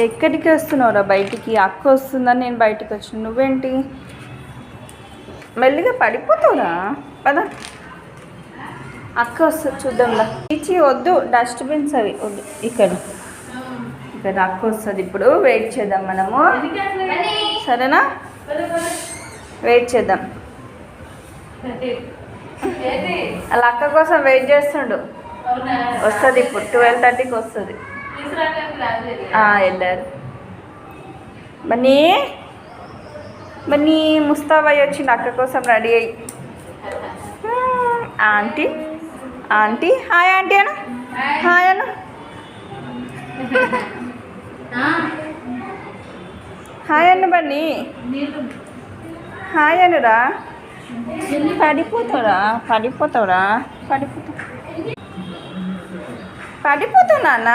ఎక్కడికి వస్తున్నావురా బయటికి? అక్క వస్తుందని నేను బయటికి వచ్చిన, నువ్వేంటి మెల్లిగా పడిపోతావురా? పద, అక్క వస్తుంది చూద్దాంలా. ఇచ్చి వద్దు, డస్ట్బిన్స్ అవి వద్దు. ఇక్కడ ఇక్కడ అక్క వస్తుంది, ఇప్పుడు వెయిట్ చేద్దాం మనము, సరేనా? వెయిట్ చేద్దాం. అలా అక్క కోసం వెయిట్ చేస్తుండు. వస్తుంది ఇప్పుడు 12:30కి వస్తుంది. వెళ్ళారు. మనీ మనీ ముస్తాబాయ్ వచ్చింది అక్క కోసం రెడీ అయ్యి. ఆంటీ ఆంటీ హాయ్ ఆంటీ అను, హాయ్ అను. హాయ్ అను బన్నీ, హాయ్ అనురా. పడిపోతావురా పడిపోతావురా పడిపోతావు నాన్న.